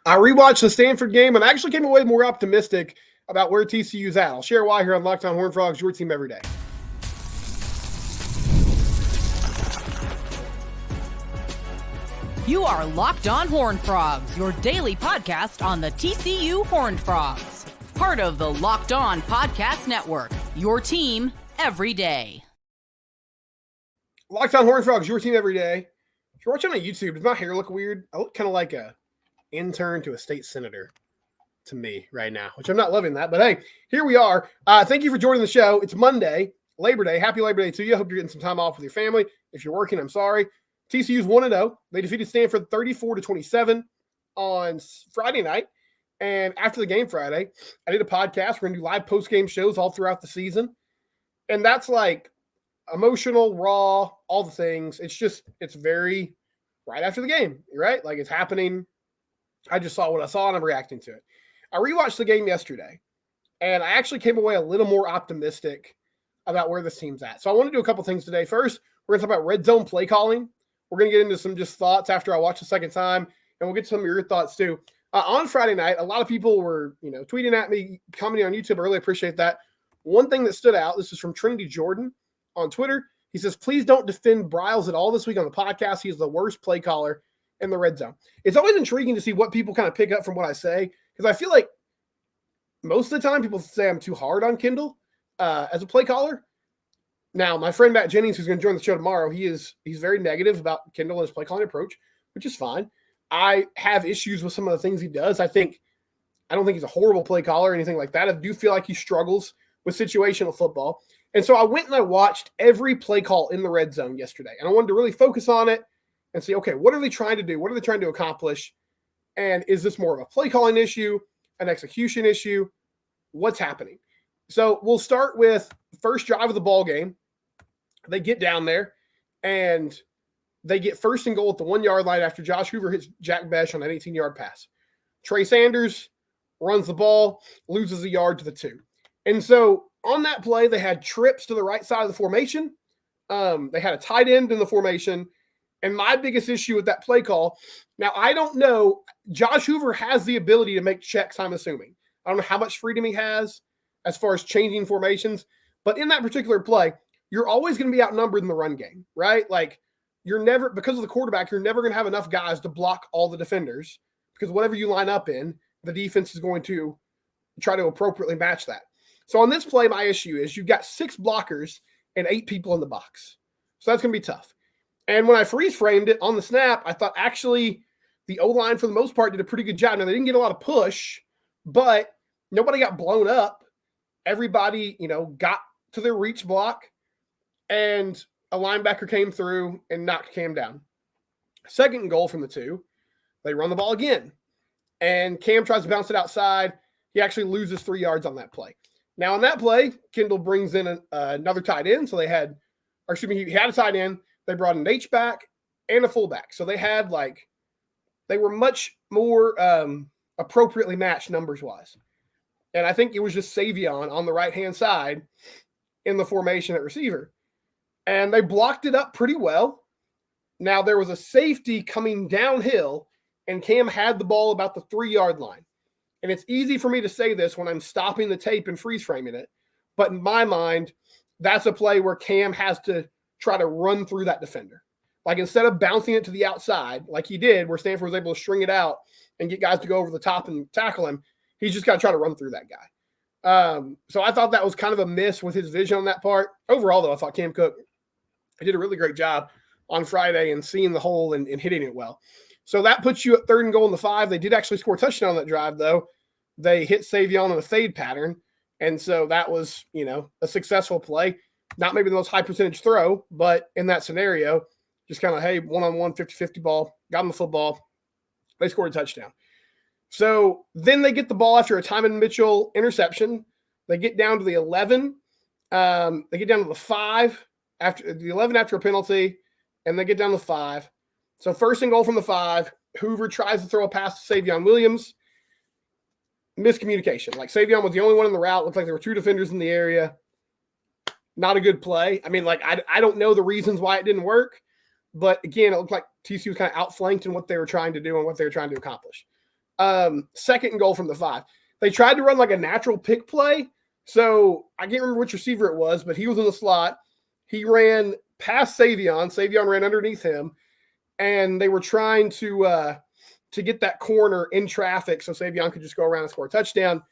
I rewatched the Stanford game and I actually came away more optimistic about where TCU's at. I'll share why here on Locked On Horned Frogs, your team every day. You are Locked On Horned Frogs, your daily podcast on the TCU Horned Frogs. Part of the Locked On Podcast Network, your team every day. Locked On Horned Frogs, your team every day. If you're watching on YouTube, does my hair look weird? I look kind of like a intern to a state senator to me right now, which I'm not loving that. But hey, here we are. Thank you for joining the show. It's Monday, Labor Day. Happy Labor Day to you. I hope you're getting some time off with your family. If you're working, I'm sorry. TCU's 1-0. They defeated Stanford 34-27 on Friday night. And after the game Friday, I did a podcast. We're going to do live post-game shows all throughout the season. And that's like emotional, raw, all the things. It's very right after the game, right? Like it's happening. I just saw what I saw and I'm reacting to it. I rewatched the game yesterday, and I actually came away a little more optimistic about where this team's at. So I want to do a couple things today. First, we're going to talk about red zone play calling. We're going to get into some just thoughts after I watch the second time, and we'll get to some of your thoughts too. On Friday night, a lot of people were, tweeting at me, commenting on YouTube. I really appreciate that. One thing that stood out, this is from Trinity Jordan on Twitter. He says, please don't defend Bryles at all this week on the podcast. He is the worst play caller in the red zone. It's always intriguing to see what people kind of pick up from what I say, because I feel like most of the time people say I'm too hard on Kendall as a play caller. Now, my friend Matt Jennings, who's going to join the show tomorrow, he's very negative about Kendall and his play calling approach, which is fine. I have issues with some of the things he does. I don't think he's a horrible play caller or anything like that. I do feel like he struggles with situational football. And so I went and I watched every play call in the red zone yesterday. And I wanted to really focus on it and see, okay, what are they trying to do? What are they trying to accomplish? And is this more of a play calling issue, an execution issue? What's happening? So we'll start with first drive of the ball game. They get down there and they get first and goal at the 1 yard line after Josh Hoover hits Jack Besh on an 18-yard pass. Trey Sanders runs the ball, loses a yard to the 2. And so on that play, they had trips to the right side of the formation. They had a tight end in the formation. And my biggest issue with that play call, now I don't know, Josh Hoover has the ability to make checks, I'm assuming. I don't know how much freedom he has as far as changing formations. But in that particular play, you're always going to be outnumbered in the run game, right? Like you're never, because of the quarterback, you're never going to have enough guys to block all the defenders because whatever you line up in, the defense is going to try to appropriately match that. So on this play, my issue is you've got 6 blockers and 8 people in the box. So that's going to be tough. And when I freeze framed it on the snap, I thought actually the O-line for the most part did a pretty good job. Now they didn't get a lot of push, but nobody got blown up. Everybody, got to their reach block. And a linebacker came through and knocked Cam down. Second and goal from the 2. They run the ball again. And Cam tries to bounce it outside. He actually loses 3 yards on that play. Now, on that play, Kendall brings in another tight end. So he had a tight end. They brought an H-back and a fullback. So they had they were much more appropriately matched numbers-wise. And I think it was just Savion on the right-hand side in the formation at receiver. And they blocked it up pretty well. Now, there was a safety coming downhill, and Cam had the ball about the 3-yard line. And it's easy for me to say this when I'm stopping the tape and freeze framing it. But in my mind, that's a play where Cam has to try to run through that defender. Like instead of bouncing it to the outside, like he did, where Stanford was able to string it out and get guys to go over the top and tackle him, he's just got to try to run through that guy. So I thought that was kind of a miss with his vision on that part. Overall, though, I thought Cam Cook did a really great job on Friday and seeing the hole and hitting it well. So that puts you at 3rd and goal in the 5. They did actually score a touchdown on that drive, though. They hit Savion on a fade pattern. And so that was, a successful play. Not maybe the most high percentage throw, but in that scenario, just kind of, hey, one-on-one, 50-50 ball, got him the football. They scored a touchdown. So then they get the ball after a Timon Mitchell interception. They get down to the 11. They get down to the 5 after the 11 after a penalty, and they get down to 5. So 1st and goal from the 5. Hoover tries to throw a pass to Savion Williams. Miscommunication. Like Savion was the only one in the route. Looked like there were 2 defenders in the area. Not a good play. I mean, I don't know the reasons why it didn't work, but again, it looked like TCU was kind of outflanked in what they were trying to do and what they were trying to accomplish. Second and goal from the 5. They tried to run like a natural pick play. So I can't remember which receiver it was, but he was in the slot. He ran past Savion. Savion ran underneath him. And they were trying to get that corner in traffic so Savion could just go around and score a touchdown.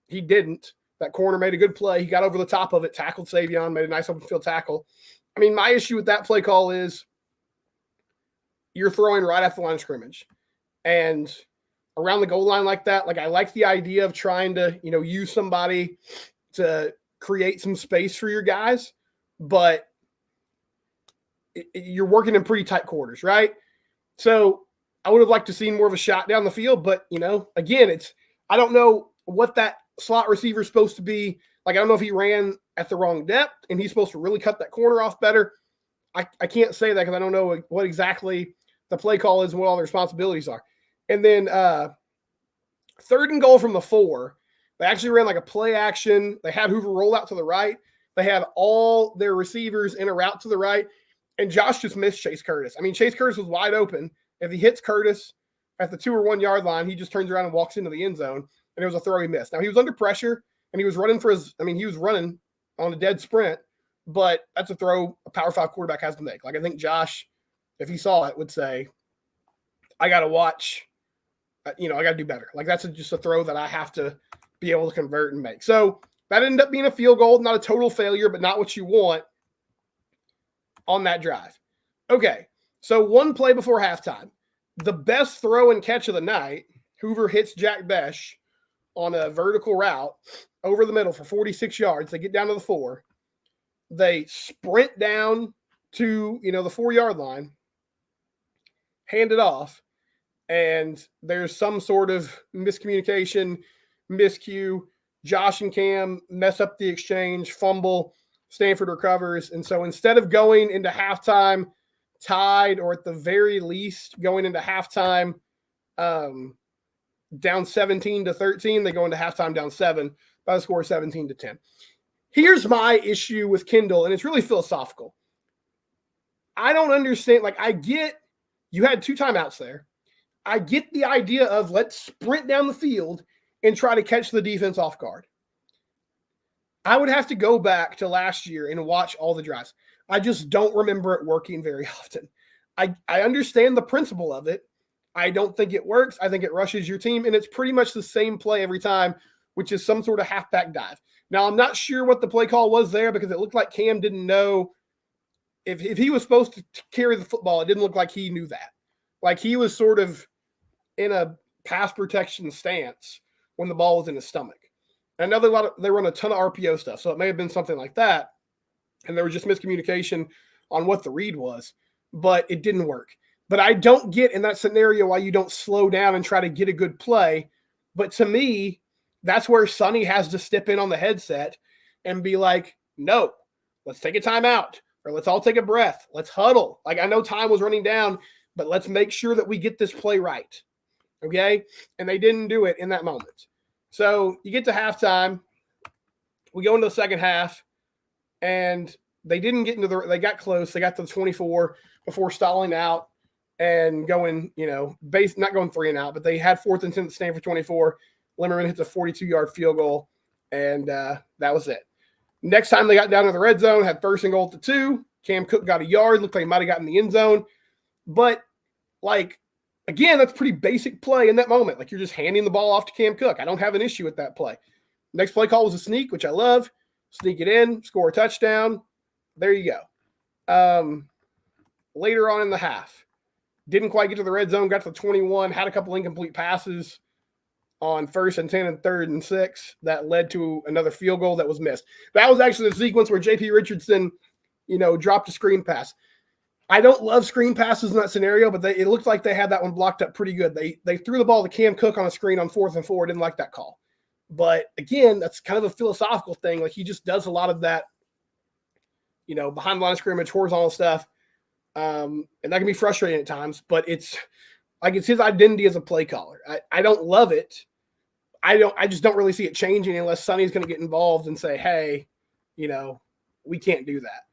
He didn't. That corner made a good play. He got over the top of it, tackled Savion, made a nice open field tackle. I mean, my issue with that play call is you're throwing right at the line of scrimmage. And around the goal line like that, like I like the idea of trying to, use somebody to create some space for your guys, but you're working in pretty tight quarters, right? So I would have liked to see more of a shot down the field, but again, I don't know what that slot receiver is supposed to be. Like, I don't know if he ran at the wrong depth and he's supposed to really cut that corner off better. I can't say that because I don't know what exactly the play call is and what all the responsibilities are. And then third and goal from the 4, they actually ran like a play action. They had Hoover roll out to the right. They had all their receivers in a route to the right. And Josh just missed Chase Curtis. I mean, Chase Curtis was wide open. If he hits Curtis at the 2 or 1 yard line, he just turns around and walks into the end zone. And it was a throw he missed. Now, he was under pressure and he was running he was running on a dead sprint, but that's a throw a Power 5 quarterback has to make. Like, I think Josh, if he saw it, would say, I got to watch, I got to do better. Like, that's just a throw that I have to be able to convert and make. So that ended up being a field goal, not a total failure, but not what you want on that drive. Okay, so one play before halftime. The best throw and catch of the night, Hoover hits Jack Besh on a vertical route over the middle for 46 yards. They get down to the 4. They sprint down to, the 4-yard line, hand it off, and there's some sort of miscommunication, miscue. Josh and Cam mess up the exchange, fumble, Stanford recovers. And so instead of going into halftime tied, or at the very least going into halftime down 17-13, they go into halftime down 7 by the score 17-10. Here's my issue with Kendall, and it's really philosophical. I don't understand. Like, I get you had 2 timeouts there. I get the idea of let's sprint down the field and try to catch the defense off guard. I would have to go back to last year and watch all the drives. I just don't remember it working very often. I understand the principle of it. I don't think it works. I think it rushes your team, and it's pretty much the same play every time, which is some sort of halfback dive. Now, I'm not sure what the play call was there because it looked like Cam didn't know if he was supposed to carry the football. It didn't look like he knew that. Like, he was sort of in a pass protection stance when the ball was in his stomach. I know they run a ton of RPO stuff, so it may have been something like that. And there was just miscommunication on what the read was, but it didn't work. But I don't get in that scenario why you don't slow down and try to get a good play. But to me, that's where Sonny has to step in on the headset and be like, no, let's take a timeout, or let's all take a breath. Let's huddle. Like, I know time was running down, but let's make sure that we get this play right. Okay? And they didn't do it in that moment. So you get to halftime. We go into the second half, and they didn't get they got close. They got to the 24 before stalling out and going, not going 3 and out, but they had 4th and 10 at Stanford 24. Limmerman hits a 42-yard field goal, and that was it. Next time they got down to the red zone, had 1st and goal at the 2. Cam Cook got a yard. Looked like he might have gotten in the end zone. But, again, that's pretty basic play in that moment. Like, you're just handing the ball off to Cam Cook. I don't have an issue with that play. Next play call was a sneak, which I love. Sneak it in, score a touchdown. There you go. Later on in the half, didn't quite get to the red zone, got to the 21, had a couple incomplete passes on 1st and 10 and 3rd and 6 that led to another field goal that was missed. That was actually the sequence where J.P. Richardson, dropped a screen pass. I don't love screen passes in that scenario, but it looked like they had that one blocked up pretty good. They threw the ball to Cam Cook on a screen on 4th and 4. Didn't like that call. But again, that's kind of a philosophical thing. Like, he just does a lot of that, behind the line of scrimmage, horizontal stuff. And that can be frustrating at times, but it's his identity as a play caller. I don't love it. I just don't really see it changing unless Sonny's going to get involved and say, hey, we can't do that.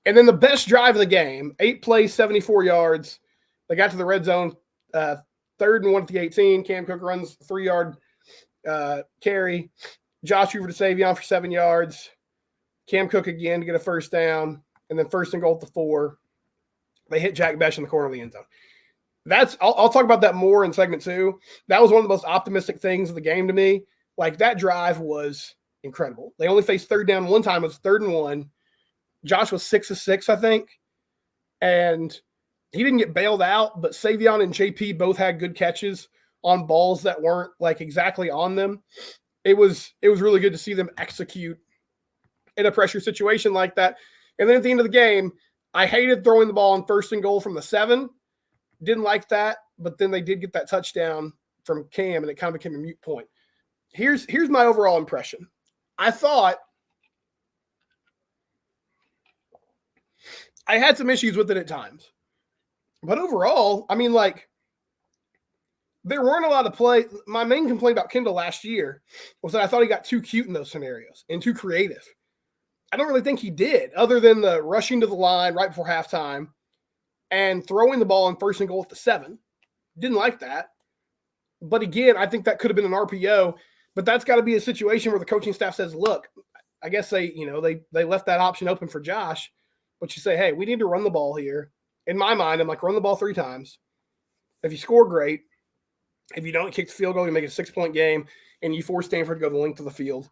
And then the best drive of the game, 8 plays, 74 yards. They got to the red zone 3rd and 1 at the 18. Cam Cook runs 3-yard carry. Josh Hoover to Savion for 7 yards. Cam Cook again to get a first down. And then 1st and goal at the 4. They hit Jack Besh in the corner of the end zone. I'll talk about that more in segment 2. That was one of the most optimistic things of the game to me. Like, that drive was incredible. They only faced 3rd down one time. It was 3rd and 1. Josh was 6 of 6, I think. And he didn't get bailed out, but Savion and JP both had good catches on balls that weren't like exactly on them. It was really good to see them execute in a pressure situation like that. And then at the end of the game, I hated throwing the ball on 1st and goal from the 7. Didn't like that, but then they did get that touchdown from Cam, and it kind of became a moot point. Here's my overall impression. I thought I had some issues with it at times. But overall, I mean, like, there weren't a lot of play. My main complaint about Kendall last year was that I thought he got too cute in those scenarios and too creative. I don't really think he did, other than the rushing to the line right before halftime and throwing the ball on 1st and goal at the 7. Didn't like that. But again, I think that could have been an RPO, but that's got to be a situation where the coaching staff says, look, I guess they left that option open for Josh, but you say, hey, we need to run the ball here. In my mind, I'm like, run the ball 3 times. If you score, great. If you don't kick the field goal, you make it a 6-point game, and you force Stanford to go the length of the field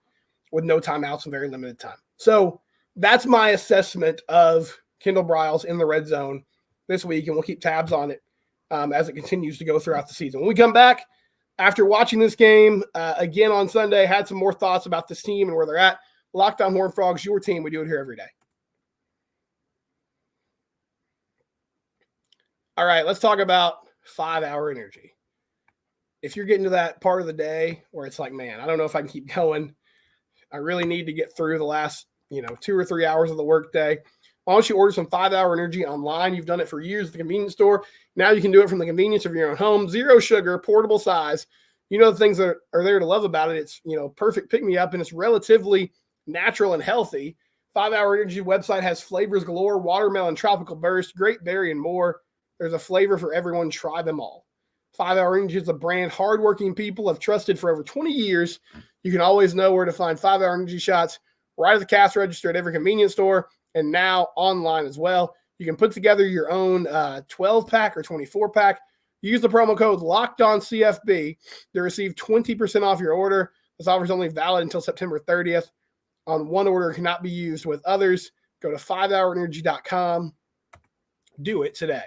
with no timeouts and very limited time. So that's my assessment of Kendall Briles in the red zone this week, and we'll keep tabs on it as it continues to go throughout the season. When we come back, after watching this game again on Sunday, had some more thoughts about this team and where they're at. Locked On Horned Frogs, your team. We do it here every day. All right, let's talk about 5-hour energy. If you're getting to that part of the day where it's like, man, I don't know if I can keep going. I really need to get through the last, 2 or 3 hours of the workday. Why don't you order some 5-hour energy online? You've done it for years at the convenience store. Now you can do it from the convenience of your own home. 0 sugar, portable size. The things that are there to love about it. It's, perfect pick-me-up, and it's relatively natural and healthy. 5-hour energy website has flavors galore: watermelon, tropical burst, grape berry, and more. There's a flavor for everyone. Try them all. 5-hour energy is a brand hardworking people have trusted for over 20 years. You can always know where to find 5-hour energy shots right at the cash register at every convenience store, and now online as well. You can put together your own 12-pack or 24-pack. Use the promo code LOCKEDONCFB to receive 20% off your order. This offer is only valid until September 30th. On one order, it cannot be used with others. Go to 5hourenergy.com. Do it today.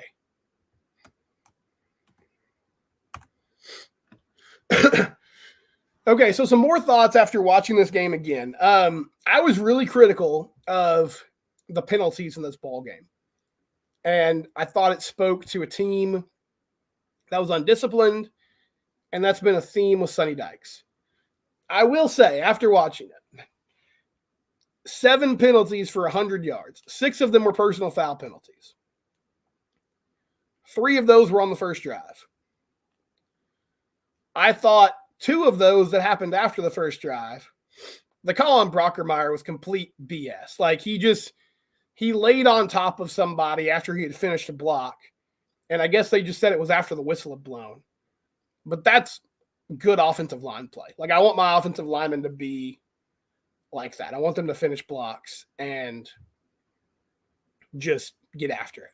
Okay, so some more thoughts after watching this game again. I was really critical of the penalties in this ball game. And I thought it spoke to a team that was undisciplined, and that's been a theme with Sonny Dykes. I will say, after watching it, 7 penalties for 100 yards. 6 of them were personal foul penalties. 3 of those were on the first drive. I thought 2 of those that happened after the first drive, the call on Brockermeyer was complete BS. Like, he laid on top of somebody after he had finished a block. And I guess they just said it was after the whistle had blown. But that's good offensive line play. Like, I want my offensive linemen to be like that. I want them to finish blocks and just get after it.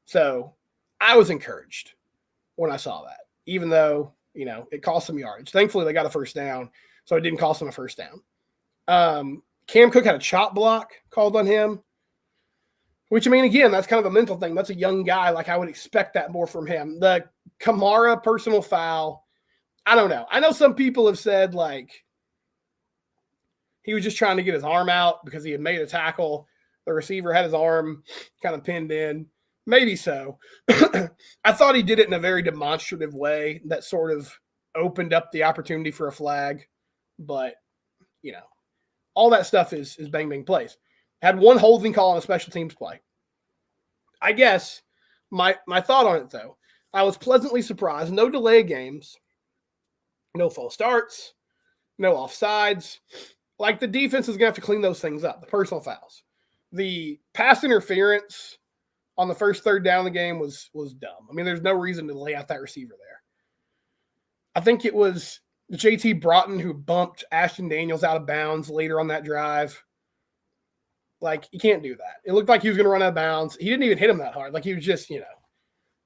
So I was encouraged when I saw that, even though, it cost them yardage. Thankfully, they got a first down, so it didn't cost them a first down. Cam Cook had a chop block called on him, which, again, that's kind of a mental thing. That's a young guy. Like, I would expect that more from him. The Kamara personal foul, I don't know. I know some people have said, like, he was just trying to get his arm out because he had made a tackle. The receiver had his arm kind of pinned in. Maybe so. I thought he did it in a very demonstrative way that sort of opened up the opportunity for a flag. But, all that stuff is bang, bang plays. Had one holding call on a special teams play. I guess my thought on it, though, I was pleasantly surprised. No delay of games. No false starts. No offsides. Like, the defense is going to have to clean those things up, the personal fouls. The pass interference on the first 3rd down of the game was dumb. There's no reason to lay out that receiver there. I think it was JT Broughton who bumped Ashton Daniels out of bounds later on that drive. Like, you can't do that. It looked like he was going to run out of bounds. He didn't even hit him that hard. Like, he was just,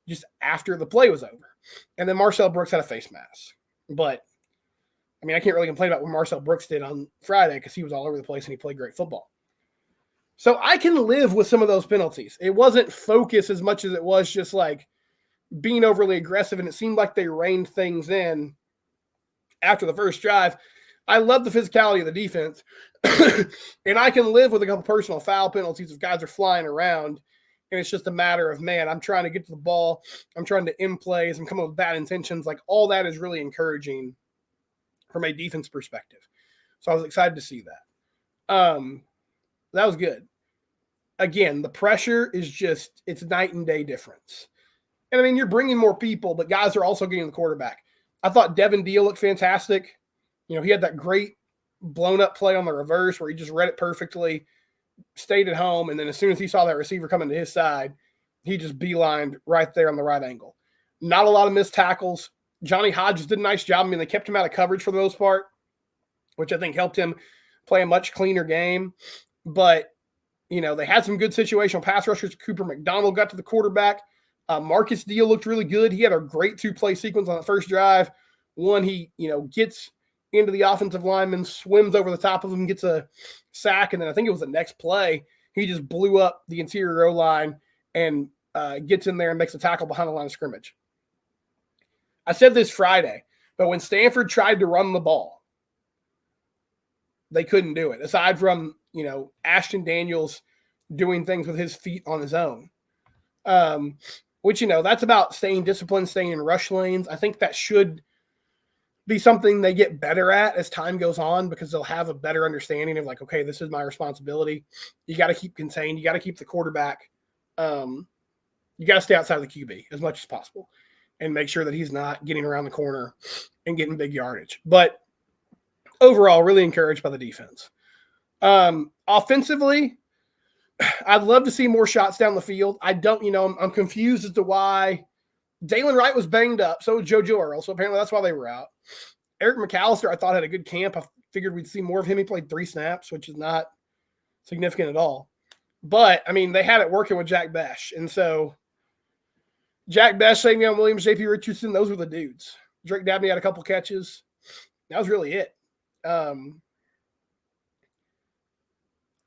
just after the play was over. And then Marcel Brooks had a face mask. But, I mean, I can't really complain about what Marcel Brooks did on Friday because he was all over the place and he played great football. So I can live with some of those penalties. It wasn't focus as much as it was just like being overly aggressive, and it seemed like they reined things in after the first drive. I love the physicality of the defense, and I can live with a couple personal foul penalties if guys are flying around, and it's just a matter of, man, I'm trying to get to the ball. I'm trying to end plays. I'm coming with bad intentions. Like, all that is really encouraging from a defense perspective. So I was excited to see that. That was good. Again, the pressure is just, it's night and day difference. And I mean, you're bringing more people, but guys are also getting the quarterback. I thought Devin Deal looked fantastic. He had that great blown up play on the reverse where he just read it perfectly, stayed at home. And then as soon as he saw that receiver coming to his side, he just beelined right there on the right angle. Not a lot of missed tackles. Johnny Hodges did a nice job. I mean, they kept him out of coverage for the most part, which I think helped him play a much cleaner game. But, they had some good situational pass rushers. Cooper McDonald got to the quarterback. Marcus Deal looked really good. He had a great 2-play sequence on the first drive. One, he, gets into the offensive lineman, swims over the top of him, gets a sack, and then I think it was the next play, he just blew up the interior O-line and gets in there and makes a tackle behind the line of scrimmage. I said this Friday, but when Stanford tried to run the ball, they couldn't do it, aside from, Ashton Daniels doing things with his feet on his own. Which, that's about staying disciplined, staying in rush lanes. I think that should be something they get better at as time goes on, because they'll have a better understanding of like, okay, this is my responsibility. You got to keep contained. You got to keep the quarterback. You got to stay outside of the QB as much as possible and make sure that he's not getting around the corner and getting big yardage. But overall, really encouraged by the defense. Offensively, I'd love to see more shots down the field. I don't, I'm confused as to why Dalen Wright was banged up. So was JoJo Earl. So apparently that's why they were out. Eric McAllister, I thought, had a good camp. I figured we'd see more of him. He played 3 snaps, which is not significant at all. But, I mean, they had it working with Jack Besh. And so Jack Besh, Savion Williams, J.P. Richardson, those were the dudes. Drake Dabney had a couple catches. That was really it.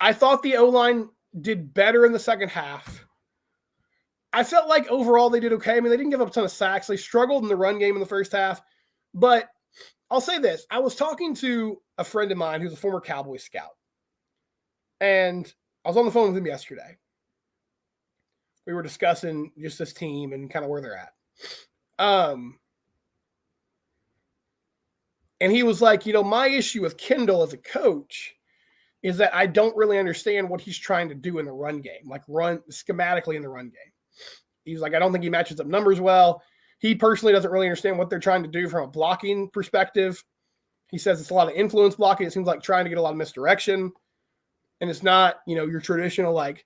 I thought the O-line did better in the second half. I felt like overall they did okay. I mean, they didn't give up a ton of sacks. They struggled in the run game in the first half. But I'll say this. I was talking to a friend of mine who's a former Cowboy scout. And I was on the phone with him yesterday. We were discussing just this team and kind of where they're at. And he was like, my issue with Kendall as a coach is that I don't really understand what he's trying to do in the run game, like run schematically in the run game. He's like, I don't think he matches up numbers well. He personally doesn't really understand what they're trying to do from a blocking perspective. He says it's a lot of influence blocking. It seems like trying to get a lot of misdirection. And it's not, your traditional, like,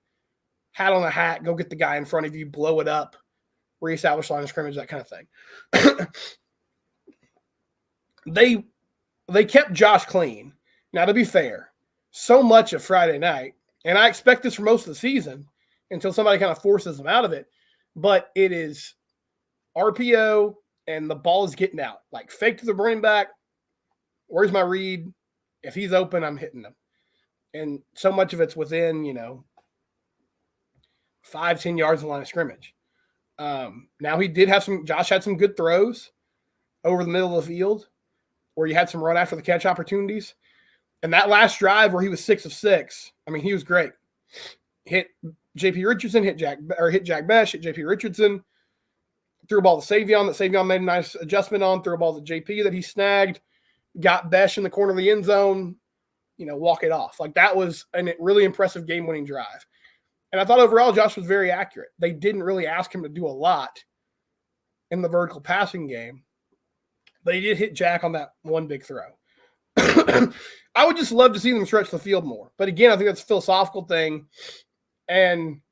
hat on a hat, go get the guy in front of you, blow it up, reestablish line of scrimmage, that kind of thing. They kept Josh clean. Now, to be fair, so much of Friday night, and I expect this for most of the season until somebody kind of forces them out of it, but it is RPO and the ball is getting out. Like, fake to the running back, where's my read? If he's open, I'm hitting him. And so much of it's within, 5-10 yards of the line of scrimmage. Now he did have Josh had some good throws over the middle of the field where you had some run after the catch opportunities. And that last drive where he was 6 of 6, I mean, he was great. Hit J.P. Richardson, hit Jack Besh, hit J.P. Richardson, threw a ball to Savion that Savion made a nice adjustment on, threw a ball to J.P. that he snagged, got Besh in the corner of the end zone, walk it off. Like, that was a really impressive game-winning drive. And I thought overall Josh was very accurate. They didn't really ask him to do a lot in the vertical passing game. They did hit Jack on that one big throw. I would just love to see them stretch the field more. But again, I think that's a philosophical thing. And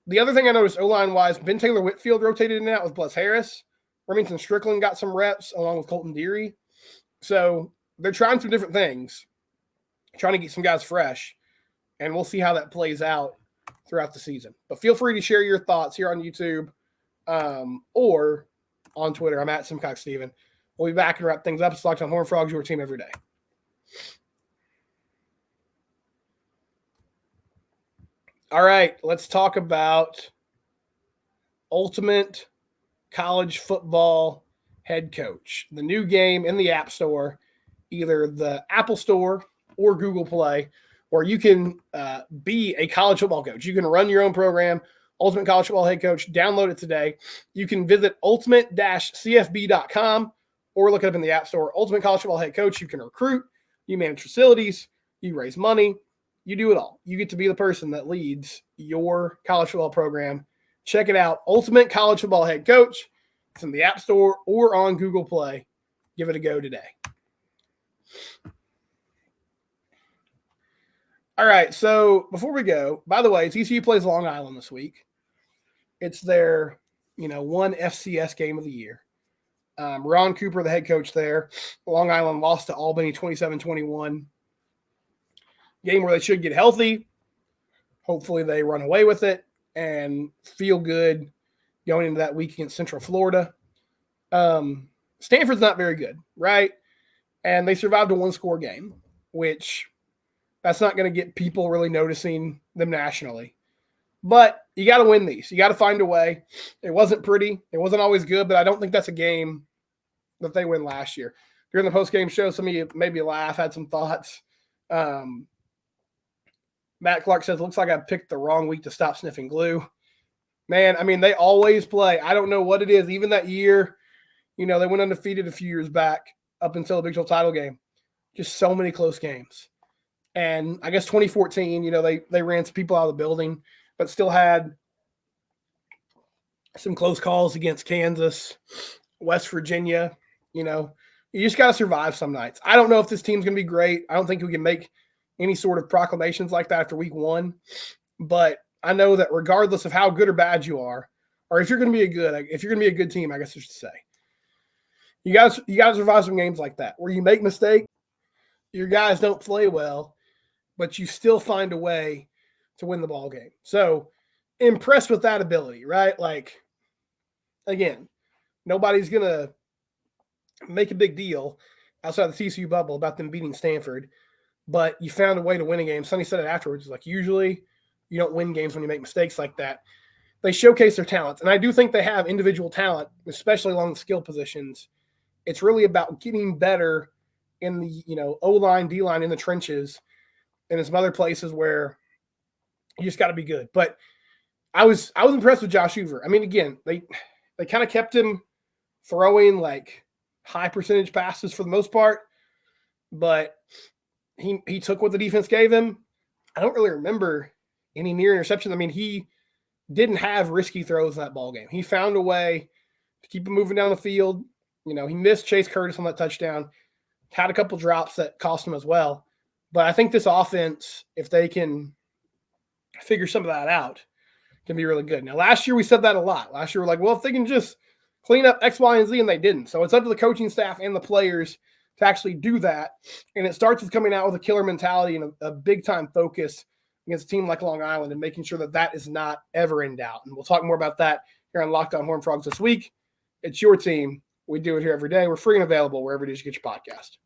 the other thing I noticed O-line-wise, Ben Taylor Whitfield rotated in and out with Bless Harris. Remington Strickland got some reps along with Colton Deary. So they're trying some different things, trying to get some guys fresh, and we'll see how that plays out throughout the season. But feel free to share your thoughts here on YouTube or on Twitter. I'm at SimcockSteven. We'll be back and wrap things up. It's Locked on Horned Frogs, your team every day. All right, let's talk about Ultimate College Football Head Coach. The new game in the App Store, either the Apple Store or Google Play, where you can be a college football coach. You can run your own program, Ultimate College Football Head Coach. Download it today. You can visit ultimate-cfb.com or look it up in the App Store. Ultimate College Football Head Coach. You can recruit, you manage facilities, you raise money, you do it all. You get to be the person that leads your college football program. Check it out. Ultimate College Football Head Coach. It's in the App Store or on Google Play. Give it a go today. All right, so before we go, by the way, TCU plays Long Island this week. It's their, one FCS game of the year. Ron Cooper, the head coach there. Long Island lost to Albany 27-21. Game where they should get healthy. Hopefully they run away with it and feel good going into that week against Central Florida. Stanford's not very good, right? And they survived a one-score game, which that's not going to get people really noticing them nationally. But you got to win these. You got to find a way. It wasn't pretty. It wasn't always good, but I don't think that's a game that they win last year. During the post-game show, some of you maybe laugh, had some thoughts. Matt Clark says, looks like I picked the wrong week to stop sniffing glue. Man, I mean, they always play. I don't know what it is. Even that year, they went undefeated a few years back up until the Big 12 title game. Just so many close games. And I guess 2014, they ran some people out of the building, but still had some close calls against Kansas, West Virginia. You just got to survive some nights. I don't know if this team's going to be great. I don't think we can make any sort of proclamations like that after week one. But I know that regardless of how good or bad you are, or if you're going to be a good team, I guess I should say, you got to survive some games like that where you make mistakes, your guys don't play well, but you still find a way to win the ball game. So impressed with that ability, right? Like, again, nobody's going to make a big deal outside the TCU bubble about them beating Stanford, but you found a way to win a game. Sonny said it afterwards. Like, usually you don't win games when you make mistakes like that. They showcase their talents, and I do think they have individual talent, especially along the skill positions. It's really about getting better in the, O-line, D-line, in the trenches, and in some other places where you just got to be good. But I was impressed with Josh Hoover. I mean, again, they kind of kept him throwing like high percentage passes for the most part, but he took what the defense gave him. I don't really remember any near interceptions. I mean, he didn't have risky throws in that ball game. He found a way to keep him moving down the field. He missed Chase Curtis on that touchdown, had a couple drops that cost him as well. But I think this offense, if they can figure some of that out, can be really good. Now, last year we said that a lot. Last year we're like, well, if they can just clean up X, Y, and Z, and they didn't. So it's up to the coaching staff and the players to actually do that. And it starts with coming out with a killer mentality and a big-time focus against a team like Long Island and making sure that is not ever in doubt. And we'll talk more about that here on Locked on Horned Frogs this week. It's your team. We do it here every day. We're free and available wherever it is you get your podcast.